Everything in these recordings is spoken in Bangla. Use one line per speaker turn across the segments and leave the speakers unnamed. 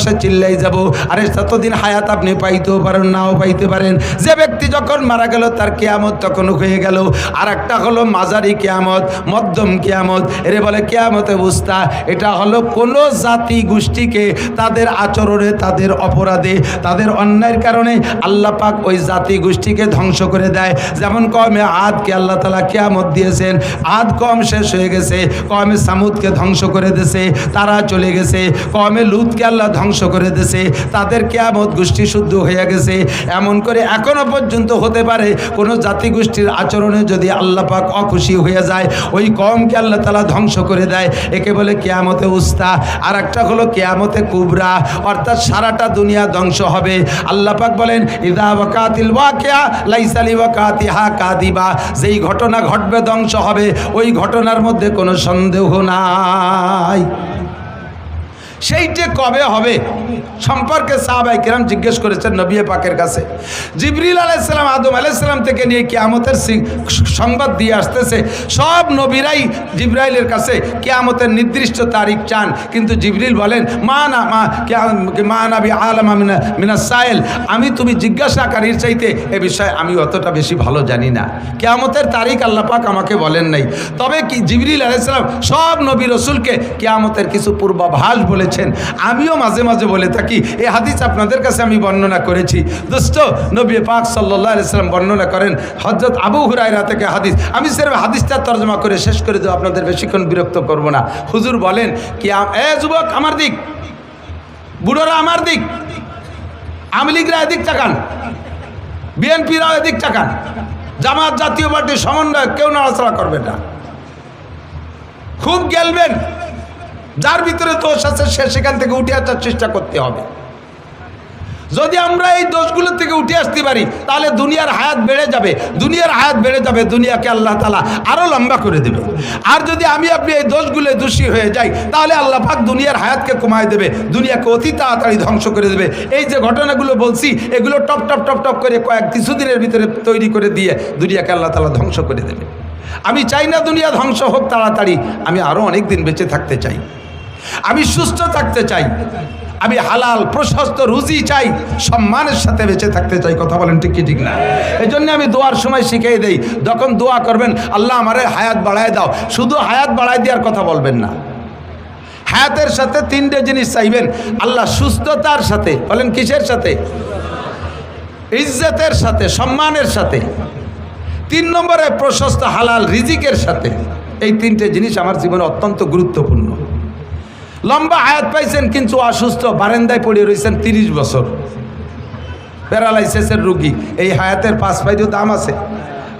পাশে চিল্লাই যাব। আরে ততদিন হায়াত আপনি পাইতেও পারেন, নাও পাইতে পারেন। যে ব্যক্তি যখন মারা গেল তার কিয়ামত তখন হয়ে গেল। আর একটা হলো মাঝারি কিয়ামত, মধ্যম কিয়ামত, এরে বলে কিয়ামতে বুস্তা। এটা হলো কোনো জাতি গোষ্ঠীকে তাদের আচরণে, তাদের অপরাধে, তাদের অন্যায়ের কারণে আল্লাহ পাক ওই জাতি গোষ্ঠীকে ধ্বংস করে দেয়। যেমন কওমে আদকে আল্লাহ তাআলা কিয়ামত দিয়েছেন, আদ কওম শেষ হয়ে গেছে, কওমে সামুদকে ধ্বংস করে দিয়েছে, তারা চলে গেছে। কওমে লুতকে আল্লাহ ধ্বংস করে দিয়েছে, তাদের কিয়ামত গোষ্ঠী শুদ্ধ হয়ে গেছে। এমন করে এখনো পর্যন্ত হতে পারে কোনো জাতি গোষ্ঠীর আচরণে যদি আল্লাহ পাক অখুশি হয়ে যায়, ওই কওমকে আল্লাহ তাআলা ধ্বংস করে দেয়। একে বলে কিয়ামতে উস্তা। আর একটা হলো কিয়ামতে কুবরা, অর্থাৎ সারাটা দুনিয়া ধ্বংস হবে। আল্লাহ পাক বলেন ইযা ওয়াকাতিল ওয়াকিয়া লাইসা লিওয়াকাতিহা কাযিবা, যেই ঘটনা ঘটবে ধ্বংস হবে, ওই ঘটনার মধ্যে কোনো সন্দেহ নাই। সেইটা কবে হবে সম্পর্কে সাহাবায়ে কেরাম জিজ্ঞেস করেছেন নবী পাকের কাছে। জিবরিল আলাইহিস সালাম আদম আলাইহিস সালাম থেকে নিয়ে কিয়ামতের সংবাদ দিয়ে আসতেছে। সব নবীরাই জিবরাইলের কাছে কিয়ামতের নির্দিষ্ট তারিখ চান, কিন্তু জিবরিল বলেন মা নাবি আলামা মিনাস সাইল, আমি তুমি জিজ্ঞাসাকারীর চাইতে এ বিষয়ে আমি অতটা বেশি ভালো জানি না। কিয়ামতের তারিখ আল্লাহ পাক আমাকে বলেন নাই। তবে কি জিবরিল আলাইহিস সালাম সব নবী রাসূলকে কিয়ামতের কিছু পূর্বাভাস বলে, আমিও মাঝে মাঝে বলে থাকি। এই হাদিস আপনাদের কাছে আমি বর্ণনা করেছি। দোস্ত, নবী পাক সাল্লাল্লাহু আলাইহি সাল্লাম বর্ণনা করেন হযরত আবু হুরায়রা থেকে হাদিস। আমি সির্ফ হাদিসটা তরজমা করে শেষ করে দেব, আপনাদের বেশিক্ষণ বিরক্ত করব না। হুজুর বলেন কি, এ যুবক আমার দিক, বুড়োরা আমার দিক, আওয়ামী লীগরা এদিক তাকান, বিএনপিরা এদিক তাকান, জামাত জাতীয় পার্টির সমন্বয় কেউ নাড়াচাড়া করবে না। খুব গেলবেন, যার ভিতরে দোষ আছে সে সেখান থেকে উঠে আসার চেষ্টা করতে হবে। যদি আমরা এই দোষগুলো থেকে উঠে আসতে পারি তাহলে দুনিয়ার হায়াত বেড়ে যাবে, দুনিয়ার হায়াত বেড়ে যাবে, দুনিয়াকে আল্লাহ তাআলা আরও লম্বা করে দেবে। আর যদি আমি আপনি এই দোষগুলো দোষী হয়ে যাই তাহলে আল্লাহ পাক দুনিয়ার হায়াতকে কমায় দেবে, দুনিয়াকে অতি তাড়াতাড়ি ধ্বংস করে দেবে। এই যে ঘটনাগুলো বলছি এগুলো টপ টপ টপ টপ করে কিছুদিনের ভিতরে তৈরি করে দিয়ে দুনিয়াকে আল্লাহ তাআলা ধ্বংস করে দেবে। আমি চাই না দুনিয়া ধ্বংস হোক তাড়াতাড়ি, আমি আরও অনেক দিন বেঁচে থাকতে চাই, আমি সুস্থ থাকতে চাই, আমি হালাল প্রশস্ত রুজি চাই, সম্মানের সাথে বেঁচে থাকতে চাই। কথা বলেন ঠিক কি ঠিক না? এই জন্য আমি দোয়ার সময় শিখিয়ে দেই, যখন দোয়া করবেন আল্লাহ আমারে হায়াত বাড়ায় দাও, শুধু হায়াত বাড়ায় দেওয়ার কথা বলবেন না। হায়াতের সাথে তিনটে জিনিস চাইবেন আল্লাহ, সুস্থতার সাথে, বলেন কিসের সাথে? ইজ্জতের সাথে, সম্মানের সাথে। 3 নম্বরে প্রশস্ত হালাল রিজিকের সাথে। এই তিনটে জিনিস আমার জীবনে অত্যন্ত গুরুত্বপূর্ণ। লম্বা হায়াত পাইছেন কিন্তু অসুস্থ, বারান্দায় পড়ে রয়েছেন 30 বছর, প্যারালাইসিসের রোগী, এই হায়াতের 5 পাইতেও দাম আছে।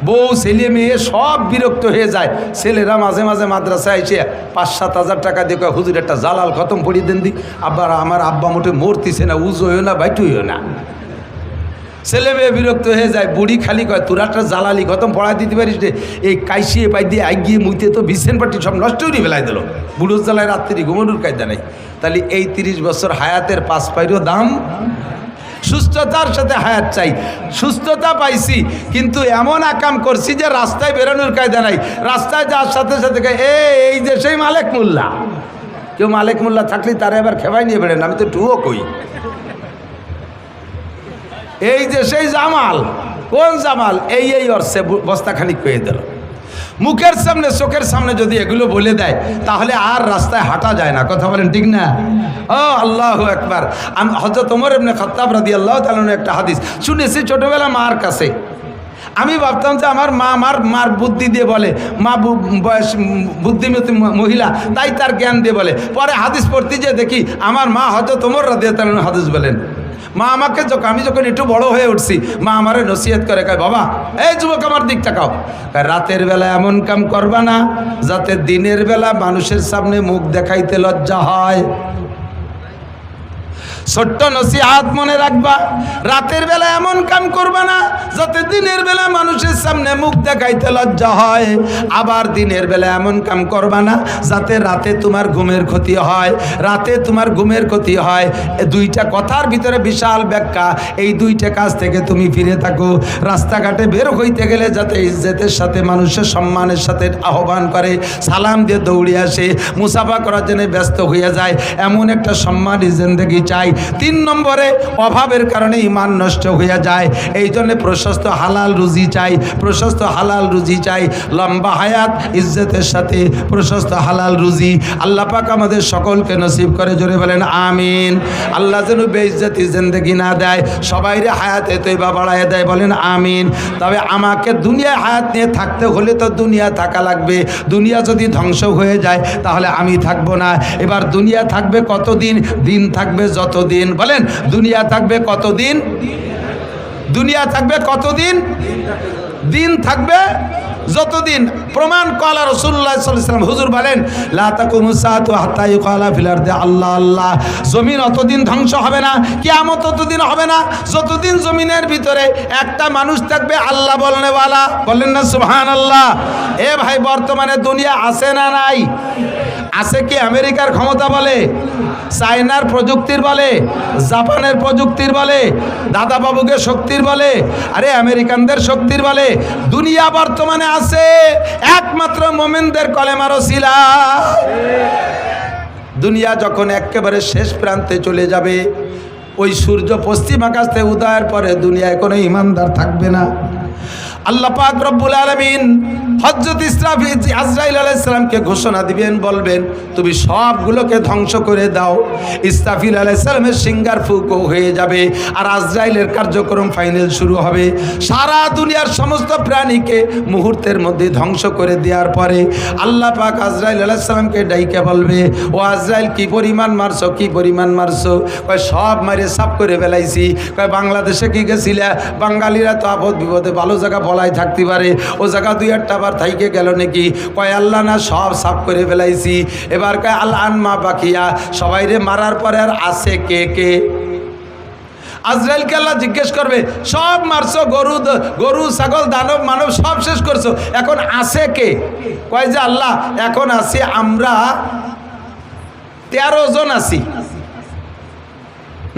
বউ ছেলে মেয়ে সব বিরক্ত হয়ে যায়। ছেলেরা মাঝে মাঝে মাদ্রাসায় এসে 5-7 হাজার টাকা দিয়ে কয় হুজুর একটা জালাল খতম পড়িয়ে দেন দি। আবার আমার আব্বা মোটে মরতিছে না, উজো হইও না, বাইটু হইও না। ছেলে মেয়ে বিরক্ত হয়ে যায়, বুড়ি খালি কয় তোরা একটা জালালি খতম পড়াই দিতে পারিস রে। এই কাইসিয়ে পাই দিয়ে আগিয়ে মুইতে তো বিছেন পাটি সব নষ্ট করে ফেলাই দিল, বুড়োর জ্বালায় রাত্রি ঘুমানোর কায়দা নেই। তাহলে এই 30 বছর হায়াতের 5 পাইরও দাম। সুস্থতার সাথে হায়াত চাই, সুস্থতা পাইছি কিন্তু এমন আকাম করছি যে রাস্তায় বেরোনোর কায়দা নাই। রাস্তায় যাওয়ার সাথে সাথে এই যে সেই মালেক মোল্লা, কেউ মালেক মোল্লা থাকলে তারা এবার খেবাই নিয়ে বেড়েন, আমি তো টুও কই। এই যে সেই জামাল, কোন জামাল? এই অর্থে বস্তাখানি কয়ে দিল। মুখের সামনে চোখের সামনে যদি এগুলো বলে দেয় তাহলে আর রাস্তায় হাঁটা যায় না। কথা বলেন ঠিক না? ও আল্লাহু আকবার। হযরত ওমর ইবনে খাত্তাব রাদিয়াল্লাহু তাআলা একটা হাদিস শুনেছি ছোটবেলা মার কাছে। আমি ভাবতাম যে আমার মা মার বুদ্ধি দিয়ে বলে, মা বয়স বুদ্ধিমতী মহিলা, তাই তার জ্ঞান দিয়ে বলে। পরে হাদিস পড়তে যে দেখি আমার মা হযরত ওমর রাদিয়াল্লাহু তাআলা হাদিস বলেন। মা আমাকে আমি যখন একটু বড় হয়ে উঠছি, মা আমারে নসিহত করে, কয় বাবা এই যুবক আমার দিক তাকাও, রাতের বেলা এমন কাম করবা না যাতে দিনের বেলা মানুষের সামনে মুখ দেখাইতে লজ্জা হয়। ছোট্ট নসিহত মনে রাখবা, রাতের বেলা এমন কাম করবা না যাতে দিনের বেলা মানুষের সামনে মুখ দেখাইতে লজ্জা হয়। আবার দিনের বেলা এমন কাম করবা না যাতে রাতে তোমার ঘুমের ক্ষতি হয়, রাতে তোমার ঘুমের ক্ষতি হয়। দুইটা কথার ভিতরে বিশাল ব্যাখ্যা। এই দুইটা কাজ থেকে তুমি ফিরে থাকো। রাস্তাঘাটে বের হইতে গেলে যাতে ইজ্জতের সাথে, মানুষের সম্মানের সাথে আহ্বান করে, সালাম দিয়ে দৌড়ে আসে, মুসাফা করার জন্য ব্যস্ত হয়ে যায়, এমন একটা সম্মানী জিন্দেগি চাই। তিন নম্বরে অভাবের কারণে ঈমান নষ্ট হয়ে যায়। এই জন্য প্রশস্ত হালাল রুজি চাই, প্রশস্ত হালাল রুজি চাই, লম্বা হায়াত ইজ্জতের সাথে প্রশস্ত হালাল রুজি আল্লাহ পাক আমাদের সকলকে নসিব করে। জোরে বলেন আমিন। আল্লাহ যেন বেইজ্জতি জিন্দেগি না দেয়, সবাইরে হায়াতে তৈবা বাড়ায় দেয়, বলেন আমিন। তবে আমাকে দুনিয়ায় হায়াত নিয়ে থাকতে হলে তো দুনিয়া থাকা লাগবে। দুনিয়া যদি ধ্বংস হয়ে যায় তাহলে আমি থাকবো না। এবার দুনিয়া থাকবে কতদিন? দিন থাকবে যতদিন। বলেন দুনিয়া থাকবে কতদিন? দুনিয়া থাকবে কতদিন? দিন থাকবে যতদিন। প্রমাণ কলা রাসূলুল্লাহ সাল্লাল্লাহু আলাইহি ওয়াসাল্লাম, হুজুর বলেন লা তাকুমু সাআতু হাত্তা ইউকালা ফিল আরদি আল্লাহ আল্লাহ। জমিন অতদিন ধ্বংস হবে না, কিয়ামত ততদিন হবে না যতদিন জমিনের ভিতরে একটা মানুষ থাকবে আল্লাহ বলনেওয়ালা। বলেন না সুবহানাল্লাহ। এ ভাই, বর্তমানে দুনিয়া আছে না নাই? আছে কি আমেরিকার ক্ষমতা বলে, চায়নার প্রযুক্তির বলে, জাপানের প্রযুক্তির বলে, দাদা বাবুকে শক্তির বলে, আরে আমেরিকানদের শক্তির বলে? দুনিয়া বর্তমানে আছে একমাত্র মুমিনদের কলেমার ওসিলায়। দুনিয়া যখন একেবারে শেষ প্রান্তে চলে যাবে, ওই সূর্য পশ্চিম আকাশ থেকে উদয়ের পরে দুনিয়ায় কোনো ইমানদার থাকবে না। আল্লাহ পাক রব্বুল আলামিন হযরত আজরাইল আলাইহিস সালামকে ঘোষণা দিবেন, বলবেন তুমি সবগুলোকে ধ্বংস করে দাও। ইসরাফিল আলাইহিস সালামের সিঙ্গার ফুঁকো হয়ে যাবে আর আজরাইলের কার্যক্রম ফাইনাল শুরু হবে। সারা দুনিয়ার সমস্ত প্রাণীকে মুহূর্তের মধ্যে ধ্বংস করে দেওয়ার পরে আল্লাহ পাক আজরাইল আলাইহিস সালামকে ডাইকে বলবে, ও আজরাইল কি পরিমাণ মারছো, কি পরিমাণ মারছো? কয় সব মারে সাফ করে ফেলাইছি। কয় বাংলাদেশে কি গেছিলা? বাঙালিরা তো আপদ বিপদে ভালো জায়গা বলাই থাকতে পারে, ও জায়গা দুই একটা বার থাইকে গেল নাকি? কয় আল্লাহ না, সব সাফ করে ফেলাইছি। এবার কয় আল্লাহ আনমা বাকিয়া, সবাই রে মারার পরে আর আছে কে কে? আজরাইলকে আল্লাহ জিজ্ঞেস করবে, সব মারছো, গরু ছাগল দানব মানব সব শেষ করছো, এখন আছে কে? কয় যে আল্লাহ এখন আছি আমরা 13 জন আছি।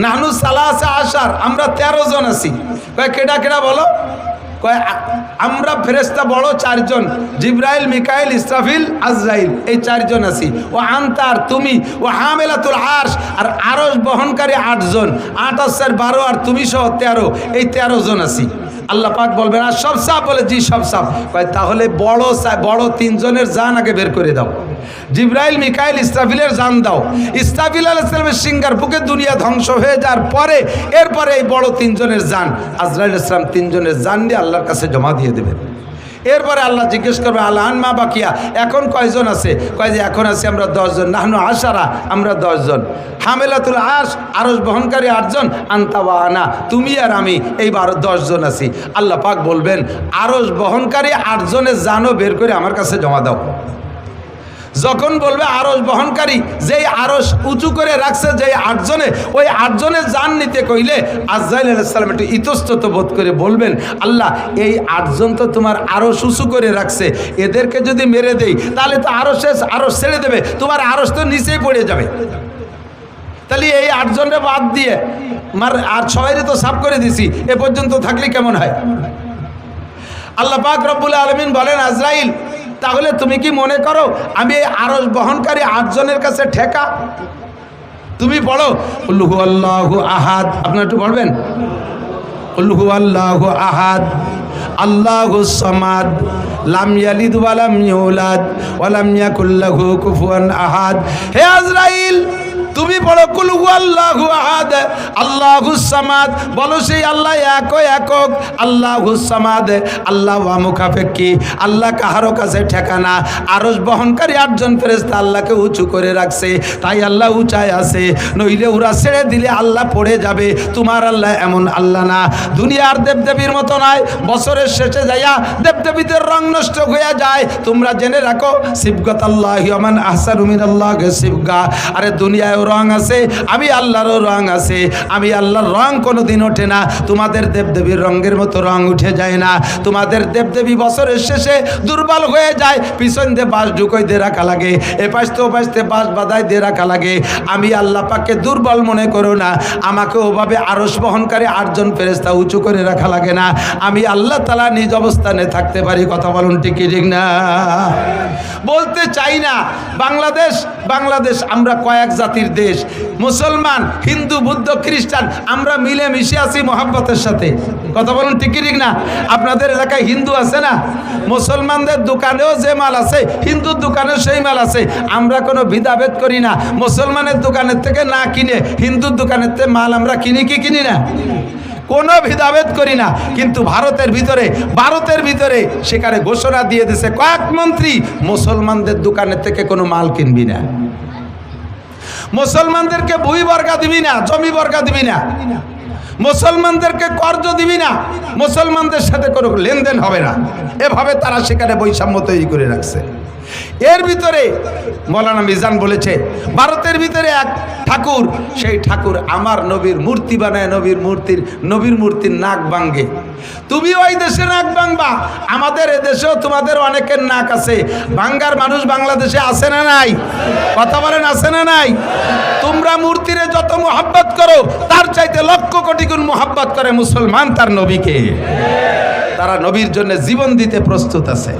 নাহনু সালাসা আশার, আমরা 13 জন আছি। কয় কেডা কেডা বলো? কয় আমরা ফেরেশতা বড় 4 জন, জিবরাইল, মিকাইল, ইসরাফিল, আজরাইল, এই 4 জন আছি। ও আনতার তুমি, ও হামেলাতুল আরশ, আর আরশ বহনকারী 8 জন, 8 আর 4 12, আর তুমি সহ 13, এই 13 জন আছি। আল্লাহ পাক বলবেন আর সব সাফ? বলে জি সব সাফ। কয় তাহলে বড় 3 জনের জান আগে বের করে দাও। জিবরাইল, মিকাইল, ইসরাফিলের জান দাও। ইসরাফিল আলাইহিস সালামের সিঙ্গার বুকে দুনিয়া ধ্বংস হয়ে যাওয়ার পরে এরপরে এই বড় 3 জনের জান আজরাইল আলাইহিস সালাম 3 জনের জান দিয়ে আল্লাহর কাছে জমা দিয়ে দেবেন। এরপরে আল্লাহ জিজ্ঞেস করবে আল্লাহ আনমা বাকিয়া, এখন কয়জন আছে? কয় যে এখন আছি আমরা 10 জন। নাহনু আশারা, আমরা 10 জন। হামেলাতুল আরশ, আরশ বহনকারী 8 জন, আনতা ওয়া আনা, তুমি আর আমি, এই 10 জন আছি। আল্লাহ পাক বলবেন আরশ বহনকারী 8 জনের জানও বের করে আমার কাছে জমা দাও। যখন বলবে আরশ বহনকারী, যেই আরশ উঁচু করে রাখছে যেই 8 জনে, ওই 8 জনের জান নিতে কইলে আজরাইল আলাইহিস সালাম একটু ইতস্তত বোধ করে বলবেন, আল্লাহ এই 8 জন তো তোমার আরশ উঁচু করে রাখছে, এদেরকে যদি মেরে দেই তাহলে তো আরশ ছেড়ে দেবে, তোমার আরশ তো নিচেই পড়ে যাবে। তাহলে এই 8 জনরে বাদ দিয়ে আর সবাইরে তো সাফ করে দিছি, এ পর্যন্ত থাকলে কেমন হয়? আল্লাহ পাক রব্বুল আলামিন বলেন আজরাইল, তাহলে তুমি কি মনে করো আমি এই আরশ বহনকারী 8 জনের কাছে ঠেকা? তুমি পড়ো কুল হুয়াল্লাহু আহাদ, আপনারা একটু পড়বেন কুল হুয়াল্লাহু আহাদ আল্লাহুস সামাদ লাম ইয়ালিদ ওয়া লাম ইউলাদ ওয়া লাম ইয়াকুল লাহু কুফুয়ান আহাদ। হে আজরাইল, তুমি বলো কুল হুয়াল্লাহু আহাদ আল্লাহুস সামাদ, বলো সেই আল্লাহ একক আল্লাহুস সামাদ। আল্লাহ ওয়া মুখাফেক্কি, আল্লাহ কাহারো কাছে ঠেকানা। আরশ বহনকারী 8 জন ফেরেশতা আল্লাহকে উঁচু করে রাখছে, তাই আল্লাহ উঁচায় আছে, নইলে ওরা ছেড়ে দিলে আল্লাহ পড়ে যাবে। তোমার আল্লাহ এমন আল্লাহ না, দুনিয়ার দেবদেবীর মতো নয়। বছরের শেষে যাইয়া দেবদেবীদের রং নষ্ট হয়ে যায়। তোমরা জেনে রাখো সিবগাতাল্লাহি ওয়া মান আহসানু মিনাল্লাহি সিবগা। আরে দুনিয়ায় রং আছে, আমি আল্লাহরও রং আছে। আমি আল্লাহর রং কোনোদিন ওঠে না, তোমাদের দেবদেবীর রঙের মতো রং উঠে যায় না। তোমাদের দেবদেবী বছরের শেষে দুর্বল হয়ে যায়, পিছন দিয়ে বাঁশ ঢুকোই দিয়ে রাখা লাগে, এপাশতে ওপাশতে বাঁশ বাঁধাই দিয়ে রাখা লাগে। আমি আল্লাহ পাককে দুর্বল মনে করো না, আমাকে ওভাবে আরশ বহনকারী 8 জন ফেরেশতা উঁচু করে রাখা লাগে না। আমি আল্লাহ তাআলা নিজ অবস্থানে থাকতে পারি। কথা বলুন ঠিক কি ঠিক না? বলতে চাই না বাংলাদেশ আমরা কয়েক জাতির দেশ, মুসলমান, হিন্দু, বৌদ্ধ, খ্রিস্টান, আমরা মিলে মিশে আছি মহব্বতের সাথে। কথা বলুন ঠিক কি ঠিক না? আপনাদের এলাকায় হিন্দু আছে না? মুসলমানদের দোকানেও যে মাল আছে হিন্দুর দোকানেও সেই মাল আছে। আমরা কোনো ভেদাভেদ করি না, মুসলমানের দোকানের থেকে না কিনে হিন্দুর দোকানের থেকে মাল আমরা কিনি কি কিনি না, কোনো ভেদাভেদ করি না। কিন্তু ভারতের ভিতরে সেখানে ঘোষণা দিয়ে দিয়েছে কয়েক মন্ত্রী, মুসলমানদের দোকানের থেকে কোনো মাল কিনবি না, মুসলমানদেরকে ভূমি বর্গা দিবি না, জমি বর্গা দিবি না, মুসলমানদেরকে কর্জ দিবি না, মুসলমানদের সাথে কোনো লেনদেন হবে না। এভাবে তারা সেখানে বৈষম্য তৈরি করে রাখছে। এর ভিতরে মৌলানা মিজান বলেছে ভারতের ভিতরে এক ঠাকুর, সেই ঠাকুর আমার নবীর মূর্তি বানায়, নবীর মূর্তির নাক ভাঙে। তুমি ওই দেশে নাক ভাঙবা, আমাদের এদেশেও তোমাদের অনেকের নাক আছে। ভাঙ্গার মানুষ বাংলাদেশে আছে না নাই? কথা বলেন আছে না নাই? তোমরা মূর্তিরে যত মোহাব্বত করো তার চাইতে লক্ষ কোটি গুণ মোহাব্বত করে মুসলমান তার নবীকে। তারা নবীর জন্য জীবন দিতে প্রস্তুত আছে।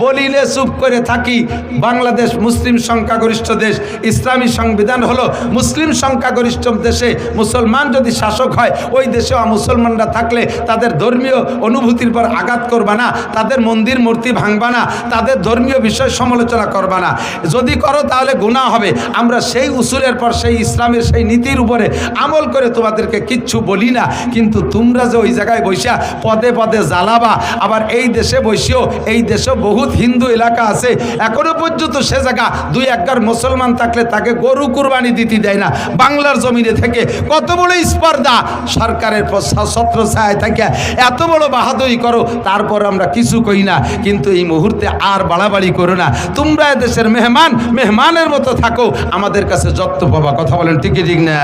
বলিলে চুপ করে থাকি। বাংলাদেশ মুসলিম সংখ্যাগরিষ্ঠ দেশ, ইসলামী সংবিধান হলো মুসলিম সংখ্যাগরিষ্ঠ দেশে মুসলমান যদি শাসক হয়, ওই দেশেও মুসলমানরা থাকলে তাদের ধর্মীয় অনুভূতির পর আঘাত করবা না, তাদের মন্দির মূর্তি ভাঙবা না, তাদের ধর্মীয় বিষয় সমালোচনা করবা না। যদি করো তাহলে গুনাহ হবে। আমরা সেই উসুলের পর সেই ইসলামের সেই নীতির উপরে আমল করে তোমাদেরকে কিচ্ছু বলি না। কিন্তু তোমরা যে ওই জায়গায় বসিয়া পদে পদে জ্বালাবা, আবার এই দেশে বসিও, এই দেশেও বহু হিন্দু এলাকা আছে এখনো পর্যন্ত সে জায়গা 2-1 মুসলমান থাকলে তাকে গরু কুরবানি দিতে দেয় না। বাংলার জমিনে থেকে কত বড় স্পর্ধা, সরকারের ছত্র ছায় থাকে এত বড় বাহাদুরি করো, তারপর আমরা কিছু কই না। কিন্তু এই মুহূর্তে আর বাড়াবাড়ি করো না। তোমরা দেশের মেহমানের মতো থাকো, আমাদের কাছে যত পাবা। কথা বলেন ঠিক ঠিক না?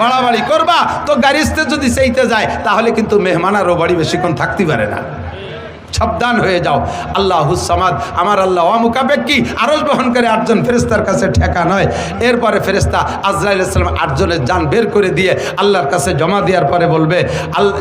বাড়াবাড়ি করবা তো গাড়িতে যদি চাইতে যায় তাহলে কিন্তু মেহমান আরও বাড়ি বেশিক্ষণ থাকতে পারে না। সাবধান হয়ে যাও। আল্লাহুস সামাদ, আমার আল্লাহ অমুখাপেক্ষী, আরশ বহন করে 8 জন ফেরেশতার কাছে ঠেকা নয়। এরপরে ফেরেশতা আজরাইল আলাইহিস সালাম 8 জনের জান বের করে দিয়ে আল্লাহর কাছে জমা দেওয়ার পরে বলবে,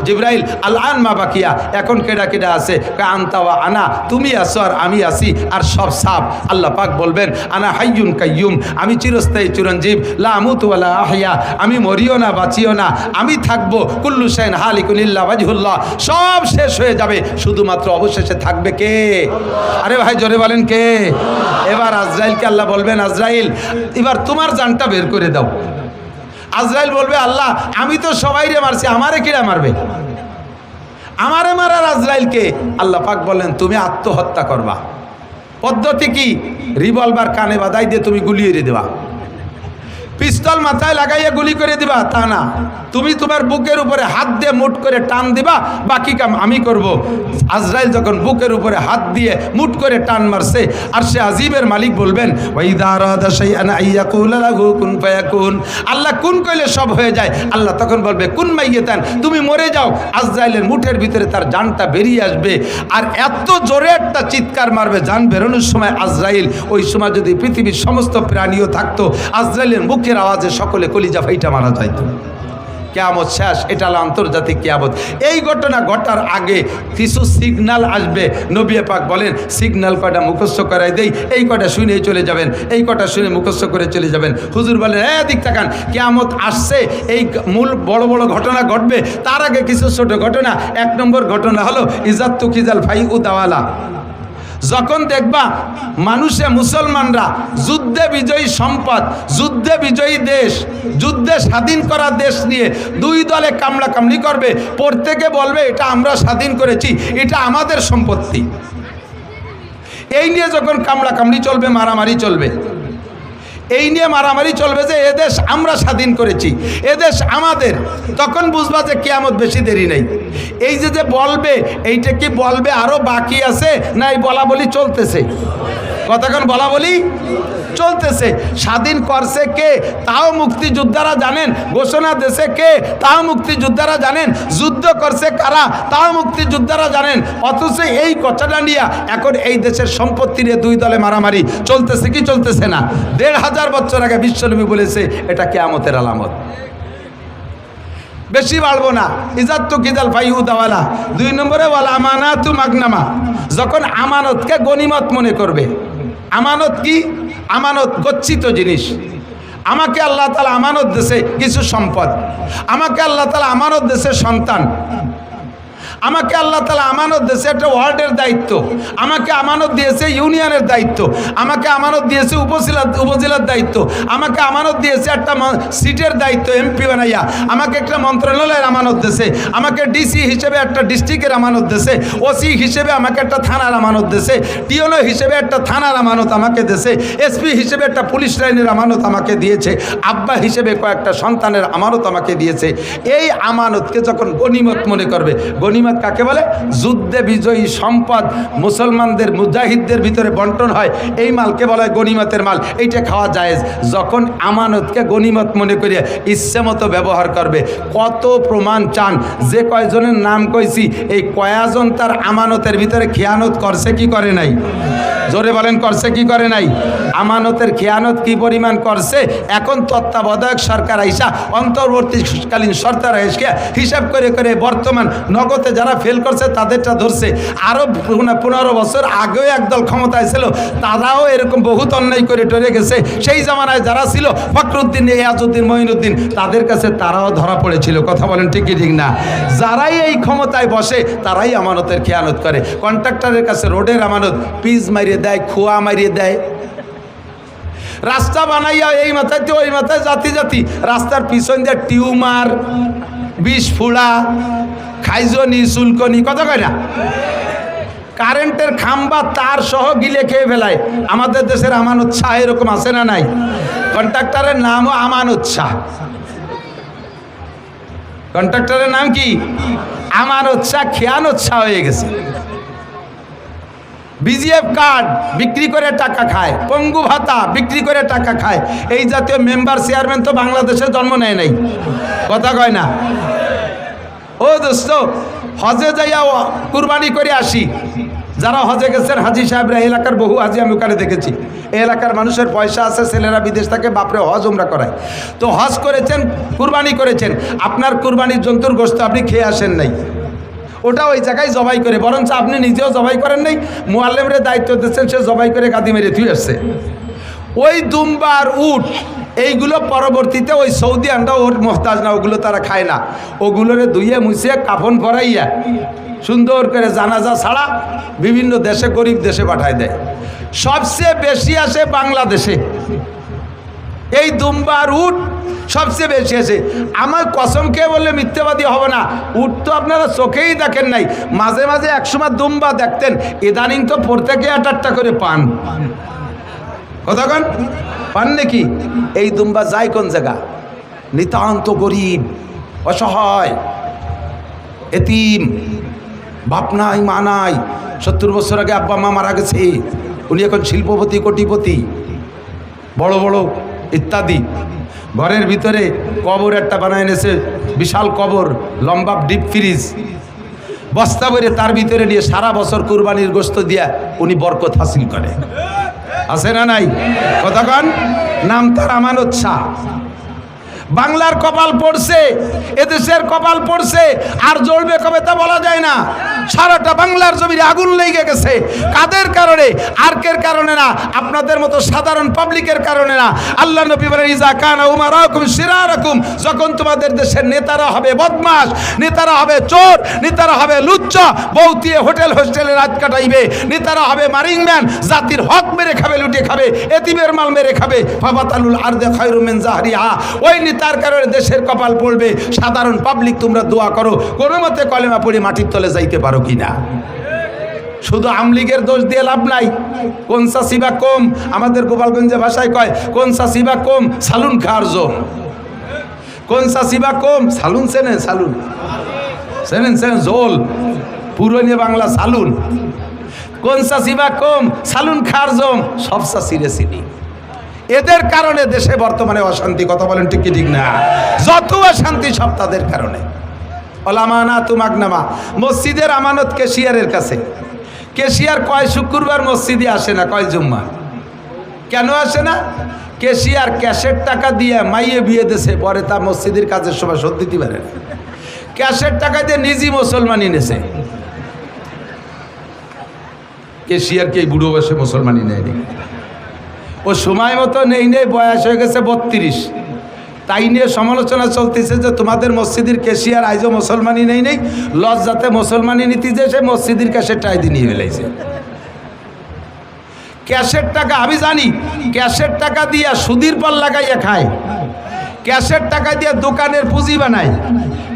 জিবরাইল আল আন মা বাকিয়া, এখন কেডা কেডা আছে? আনতা ওয়া আনা, তুমি আছো আর আমি আছি, আর সব সাফ। আল্লাহ পাক বলবেন আনা হাইয়ুন কাইয়ুম, আমি চিরস্থায়ী চিরঞ্জীব, লা আমুতু ওয়া লা আহইয়া, আমি মরিও না বাঁচিও না, আমি থাকবো। কুল্লু শাইইন হালিকুন ইল্লা ওয়াজহুল্লাহ, সব শেষ হয়ে যাবে, শুধুমাত্র অবশেষে থাকবে কে? আরে ভাই জোরে বলেন কে? এবার আজরাইলকে আল্লাহ বলবেন, আজরাইল এবার তোমার জানটা বের করে দাও। আজরাইল বলবে, আল্লাহ আমি তো সবাইরে মারছি, আমারে কিরা মারবে? আমারে মারার আজরাইলকে? আল্লাহ পাক বললেন তুমি আত্মহত্যা করবা। পদ্ধতি কি? রিভলভার কানে বাঁধাই দিয়ে তুমি গুলি এড়ে দেবা, পিস্তল মাথায় লাগাইয়া গুলি করে দিবা তা না, তুমি তোমার বুকের উপরে হাত দিয়ে মুট করে টান দিবা, বাকি কাম আমি করব। আজরাইল যখন বুকের উপরে হাত দিয়ে মুট করে টান মারছে, আর সে আজিবের মালিক বলবেন আল্লাহ কুন কইলে সব হয়ে যায়। আল্লাহ তখন বলবে কুন মাইয়াতান, তুমি মরে যাও। আজরাইলের মুঠের ভিতরে তার জানটা বেরিয়ে আসবে, আর এত জোরে একটা চিৎকার মারবে জান বেরোনোর সময় আজরাইল। ওই সময় যদি পৃথিবীর সমস্ত প্রাণীও থাকতো, আজরাইলের মুখের আওয়াজে সকলে কলিজা ফাইটা মারা যাইতো। কিয়ামত শেষ, এটা হলো আন্তর্জাতিক কিয়ামত। এই ঘটনা ঘটার আগে কিছু সিগন্যাল আসবে। নবী পাক বলেন সিগন্যাল কয়টা মুখস্থ করাই দেই, এই কয়টা শুনেই চলে যাবেন, এই কয়টা শুনে মুখস্থ করে চলে যাবেন। হুজুর বলেন দিক তাকান, কিয়ামত আসছে, এই মূল বড় বড় ঘটনা ঘটবে। তার আগে কিছু ছোট ঘটনা। 1 নম্বর ঘটনা হলো ইজাত্তু কিজাল ফাই উদাওয়ালা। যখন দেখবা মানুষে মুসলমানরা যুদ্ধে বিজয়ী সম্পদ, যুদ্ধে বিজয়ী দেশ, যুদ্ধে স্বাধীন করা দেশ নিয়ে 2 দলে কামড়াকামড়ি করবে, প্রত্যেকে বলবে এটা আমরা স্বাধীন করেছি, এটা আমাদের সম্পত্তি। এই নিয়ে যখন কামড়াকামড়ি চলবে, মারামারি চলবে, এই নিয়ে মারামারি চলবে যে এদেশ আমরা স্বাধীন করেছি, এদেশ আমাদের, তখন বুঝবা যে কিয়ামত বেশি দেরি নেই। এই যে বলবে, এইটা কি বলবে আরো বাকি আছে না এই বলা বলি চলতেছে? কতক্ষণ বলা বলি চলতেছে। স্বাধীন করছে কে তাও মুক্তিযোদ্ধারা জানেন, ঘোষণা দেশে কে তাও মুক্তিযোদ্ধারা জানেন, যুদ্ধ করছে কারা তাও মুক্তিযোদ্ধারা জানেন। অথচ এই কথাটা নিয়ে এখন এই দেশের সম্পত্তি নিয়ে দুই দলে মারামারি চলতেছে কি চলতেছে না? ১৫০০ বছর আগে বিশ্বনবী বলেছে এটা কিয়ামতের আলামত। বেশি বাড়বো না। ইজাত তো কিজাল ফাইউদাওয়ালা। ২ নম্বরে ওয়াল আমানাতু মাগনামা, যখন আমানতকে গনিমত মনে করবে। আমানত কি? আমানত গচ্ছিত জিনিস। আমাকে আল্লাহ তাআলা আমানত দিয়েছে কিছু সম্পদ, আমাকে আল্লাহ তাআলা আমানত দিয়েছে সন্তান, আমাকে আল্লাহ তাআলা আমানত দিয়েছে একটা ওয়ার্ডের দায়িত্ব, আমাকে আমানত দিয়েছে ইউনিয়নের দায়িত্ব, আমাকে আমানত দিয়েছে উপজেলার দায়িত্ব, আমাকে আমানত দিয়েছে একটা সিটের দায়িত্ব এমপি বানাইয়া, আমাকে একটা মন্ত্রণালয়ের আমানত দিয়েছে, আমাকে ডিসি হিসেবে একটা ডিস্ট্রিক্টের আমানত দিয়েছে, ওসি হিসেবে আমাকে একটা থানার আমানত দিয়েছে, টিওনো হিসেবে একটা থানার আমানত আমাকে দিয়েছে, এসপি হিসেবে একটা পুলিশ লাইনের আমানত আমাকে দিয়েছে, আব্বা হিসেবে কয়েকটা সন্তানের আমানত আমাকে দিয়েছে। এই আমানতকে যখন গনিমত মনে করবে, গনিমত কাকে বলে? যুদ্ধে বিজয়ী সম্পদ মুসলমানদের মুজাহিদদের ভিতরে বন্টন হয়, এই মালকে বলা হয় গনিমতের মাল। এইটা খাওয়া জায়েজ। যখন আমানতকে গনিমত মনে করিয়া ইচ্ছে মতো ব্যবহার করবে। কত প্রমাণ চান? যে কয়জনের নাম কইছি এই কয়জন তার আমানতের ভিতরে খেয়ানত করছে কি করে নাই? জোরে বলেন, করছে কি করে নাই? আমানতের খেয়ানত কি পরিমাণ করছে? এখন তত্ত্বাবধায়ক সরকার আইসা, অন্তর্বর্তীকালীন সরকার আইসা হিসাব করে করে বর্তমান নগদে যারা ফেল করছে তাদেরটা ধরছে। আরও 15 বছর আগেও একদল ক্ষমতায় ছিল, তারাও এরকম বহুত অন্যায় করে টরে গেছে। সেই জামানায় যারা ছিল ফখরুদ্দিন, ইয়াজউদ্দিন, মঈনুদ্দিন, তাদের কাছে তারাও ধরা পড়েছিল। কথা বলেন ঠিক কি ঠিক না? যারাই এই ক্ষমতায় বসে তারাই আমানতের খেয়ানত করে। কন্ট্রাক্টরের কাছে রোডের আমানত পিচ মারিয়ে দেয়, খোয়া মারিয়ে দেয়, রাস্তা বানাইয়া এই মাথায় তো ওই মাথায় জাতি জাতি রাস্তার পিছন দিয়ে টিউমার, বিষ ফুড়া, খাইজনি, চুলকনি, কথা কয় না? কারেন্টের খাম্বা তার সহ গিলে খেয়ে ফেলায়। আমাদের দেশের আমানত শাহ এরকম আছে না নাই? কন্ট্রাক্টরের নামও আমানত শাহ। কন্ট্রাক্টরের নাম কি? আমানত শাহ। খেয়ানত শাহ হয়ে গেছে। বিজিএফ কার্ড বিক্রি করে টাকা খায়, পঙ্গু ভাতা বিক্রি করে টাকা খায়। এই জাতীয় মেম্বার চেয়ারম্যান তো বাংলাদেশে জন্ম নেয় নাই। কথা কয় না? ও দোস্ত, হজে যাইয়া কুরবানি করে আসি। যারা হজে গেছেন হাজি সাহেবরা, এলাকার বহু হাজি আমি ওখানে দেখেছি। এই এলাকার মানুষের পয়সা আছে, ছেলেরা বিদেশ থেকে বাপরে হজ উমরা করায়। তো হজ করেছেন, কুরবানি করেছেন, আপনার কুরবানির জন্তুর গোশত আপনি খেয়ে আসেন নাই, ওটা ওই জায়গায় জবাই করে, বরঞ্চ আপনি নিজেও জবাই করেন নাই, মুআল্লিমের দায়িত্ব দিচ্ছেন, সে জবাই করে গাদি মেরে থুই আসছে। ওই দুম্বার উট এইগুলো পরবর্তীতে ওই সৌদি আমরা ওর মোহতাজ না, ওগুলো তারা খায় না। ওগুলোরে ধুইয়ে মুছিয়ে কাফন পরাইয়া সুন্দর করে জানাজা ছাড়া বিভিন্ন দেশে, গরিব দেশে পাঠায় দেয়। সবচেয়ে বেশি আসে বাংলাদেশে এই দুম্বার উট, সবচেয়ে বেশি আছে। আমার কসম খেয়ে বললে মিথ্যাবাদী হবে না, উট তো আপনারা চোখেই দেখেন নাই। মাঝে মাঝে একসময় দুম্বা দেখতেন, ইদানিং তো প্রত্যেকে 8-8টা করে পান। কতক্ষণ পান নাকি? এই দুম্বা যায় কোন জায়গা? নিতান্ত গরিব, অসহায়, এতিম, বাপ নাই মা নাই, 70 বছর আগে আব্বা মা মারা গেছে, উনি এখন শিল্পপতি, কোটিপতি, বড় বড় ইত্যাদি। ঘরের ভিতরে কবর একটা বানায় এনেছে, বিশাল কবর, লম্বা ডিপ ফ্রিজ, বস্তা ভরে তার ভিতরে নিয়ে সারা বছর কুরবানির গোশত দিয়া উনি বরকত হাসিল করে। আছে না নাই? কতক্ষণ? নাম তার আমানত শাহ। বাংলার কপাল পড়ছে, এদেশের কপাল পড়ছে, আর জ্বলবে কবে তা বলা যায় না। সারাটা বাংলার জমিনে আগুন লেগে গেছে। কাদের কারণে? আর্কের কারণে না, আপনাদের মতো সাধারণ পাবলিকের কারণে না। আল্লাহ নবী বলেন, ইজা কানা উমারাকুম শিরারাকুম, যখন তোমাদের দেশের নেতারা হবে বদমাশ, নেতারা হবে চোর, নেতারা হবে লুচ্চা, বউতিয়ে হোটেল হোস্টেলে রাত কাটাইবে, নেতারা হবে মারিংম্যান, জাতির হক মেরে খাবে, লুটে খাবে, এতিমের মাল মেরে খাবে, ফাবাতালুল আরদে খায়রুম মিন জাহরিহা, ওই তার কারণে দেশের কপাল পড়বে। সাধারণ পাবলিক তোমরা দোয়া করো কোনো মতে কলেমা পড়ে মাটির তলে যাইতে পারো কিনা। শুধু আমলিগের দোষ দিয়ে লাভ নাই। কোন সাসিবা কম, আমাদের গোপালগঞ্জে ভাষায় কয় কোন সাসিবা কম সালুন খার জোম। কোন সাসিবা কম সালুন, চেনেন? সালুন চেনেন? জোল পুরনো বাংলা সালুন। কোন চাষি বা কম, সালুন খার জম, সব চাষিরে চিনি। এদের কারণে দেশে বর্তমানে অশান্তি। কথা বলেন ঠিক কি ঠিক না? যত অশান্তি সব তাদের কারণে। আমানাতু মাগনামা, মসজিদের আমানত ক্যাশিয়ারের কাছে। ক্যাশিয়ার কয় শুক্রবার মসজিদে আসে না, কয় জুম্মা। কেন আসে না? ক্যাশিয়ার ক্যাশের টাকা দিয়ে মাইয়ে বিয়ে দেশে, পরে তা মসজিদের কাজের সময় শোধ দিতে পারে না। ক্যাশের টাকা দিয়ে নিজেই মুসলমানি নেছে। ক্যাশিয়ারকে এই বুড়ো বয়সে মুসলমানি নেয় নি। ও সময় মতো নেই, বয়স হয়ে গেছে 32। তাই নিয়ে সমালোচনা চলতেছে যে তোমাদের মসজিদের ক্যাশিয়ার আইজও মুসলমানি নেই লজ্জাতে মুসলমানি নীতি যে সে মসজিদের ক্যাশের টাই দিয়ে নিয়ে ফেলাইছে। ক্যাশের টাকা আমি জানি, ক্যাশের টাকা দিয়ে সুদের পর লাগাইয়া খায়, ক্যাশের টাকা দিয়ে দোকানের পুঁজি বানায়,